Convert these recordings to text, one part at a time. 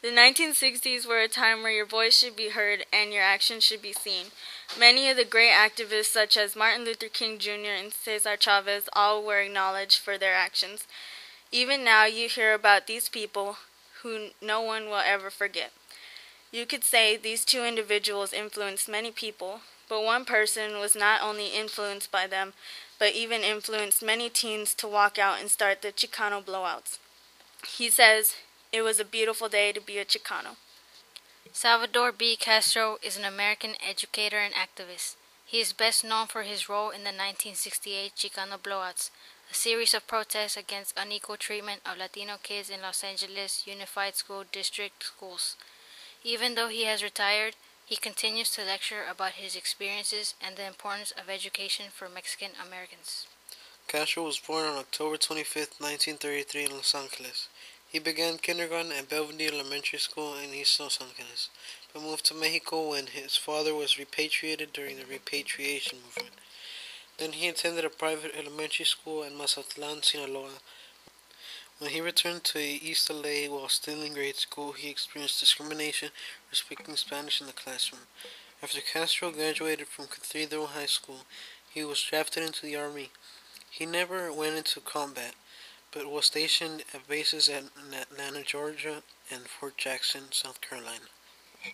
The 1960s were a time where your voice should be heard and your actions should be seen. Many of the great activists such as Martin Luther King Jr. and Cesar Chavez all were acknowledged for their actions. Even now you hear about these people who no one will ever forget. You could say these two individuals influenced many people, but one person was not only influenced by them, but even influenced many teens to walk out and start the Chicano blowouts. He says, "It was a beautiful day to be a Chicano." Salvador B. Castro is an American educator and activist. He is best known for his role in the 1968 Chicano blowouts, a series of protests against unequal treatment of Latino kids in Los Angeles Unified School District schools. Even though he has retired, he continues to lecture about his experiences and the importance of education for Mexican Americans. Castro was born on October 25, 1933 in Los Angeles. He began kindergarten at Belvedere Elementary School in East Los Angeles, but moved to Mexico when his father was repatriated during the repatriation movement. Then he attended a private elementary school in Mazatlan, Sinaloa. When he returned to East LA while still in grade school, he experienced discrimination for speaking Spanish in the classroom. After Castro graduated from Cathedral High School, he was drafted into the Army. He never went into combat, but was stationed at bases at Atlanta, Georgia, and Fort Jackson, South Carolina.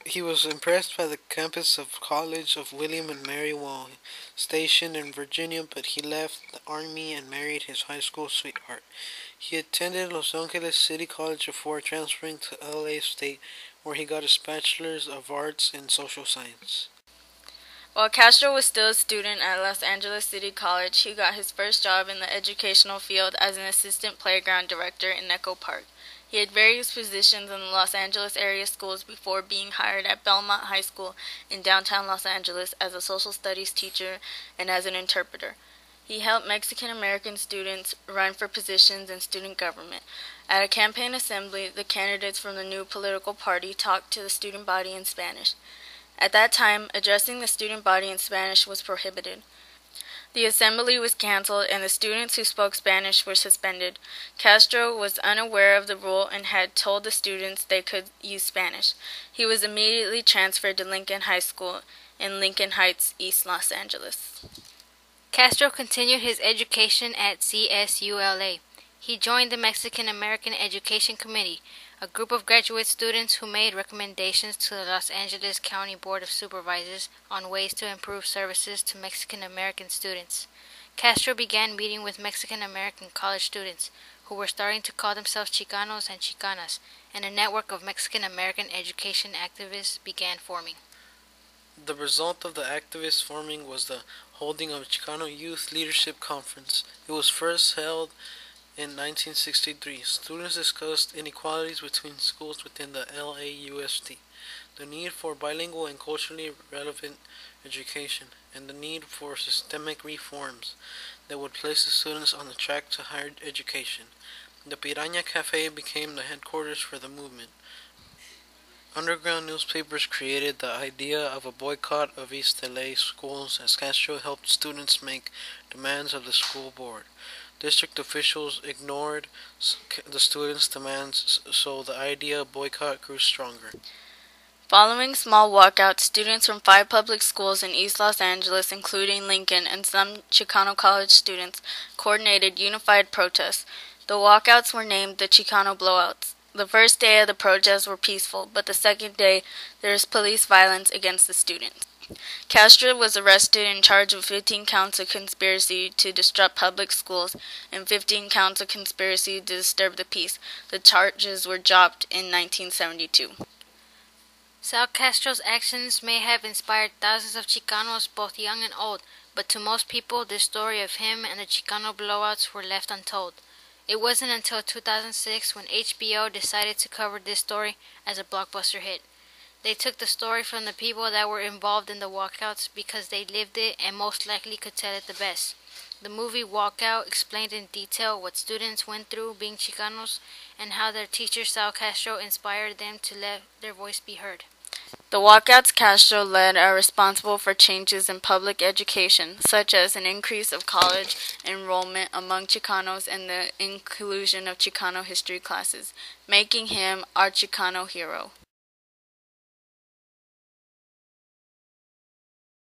He was impressed by the campus of College of William and Mary while stationed in Virginia, but he left the Army and married his high school sweetheart. He attended Los Angeles City College before transferring to LA State, where he got his Bachelor's of Arts in Social Science. While Castro was still a student at Los Angeles City College, he got his first job in the educational field as an assistant playground director in Echo Park. He had various positions in the Los Angeles area schools before being hired at Belmont High School in downtown Los Angeles as a social studies teacher and as an interpreter. He helped Mexican American students run for positions in student government. At a campaign assembly, the candidates from the new political party talked to the student body in Spanish. At that time, addressing the student body in Spanish was prohibited. The assembly was canceled and the students who spoke Spanish were suspended. Castro was unaware of the rule and had told the students they could use Spanish. He was immediately transferred to Lincoln High School in Lincoln Heights, East Los Angeles. Castro continued his education at CSULA. He joined the Mexican American Education Committee, a group of graduate students who made recommendations to the Los Angeles County Board of Supervisors on ways to improve services to Mexican American students. Castro began meeting with Mexican American college students, who were starting to call themselves Chicanos and Chicanas, and a network of Mexican American education activists began forming. The result of the activists forming was the holding of Chicano Youth Leadership Conference. It was first held in 1963. Students discussed inequalities between schools within the LAUSD, the need for bilingual and culturally relevant education, and the need for systemic reforms that would place the students on the track to higher education. The Piranha Cafe became the headquarters for the movement. Underground newspapers created the idea of a boycott of East LA schools as Castro helped students make demands of the school board. District officials ignored the students' demands, so the idea of boycott grew stronger. Following small walkouts, students from 5 public schools in East Los Angeles, including Lincoln, and some Chicano college students, coordinated unified protests. The walkouts were named the Chicano blowouts. The first day of the protests were peaceful, but the second day there was police violence against the students. Castro was arrested and charged with 15 counts of conspiracy to disrupt public schools and 15 counts of conspiracy to disturb the peace. The charges were dropped in 1972. Sal Castro's actions may have inspired thousands of Chicanos, both young and old, but to most people, the story of him and the Chicano blowouts were left untold. It wasn't until 2006 when HBO decided to cover this story as a blockbuster hit. They took the story from the people that were involved in the walkouts because they lived it and most likely could tell it the best. The movie Walkout explained in detail what students went through being Chicanos and how their teacher Sal Castro inspired them to let their voice be heard. The walkouts Castro led are responsible for changes in public education, such as an increase of college enrollment among Chicanos and the inclusion of Chicano history classes, making him our Chicano hero.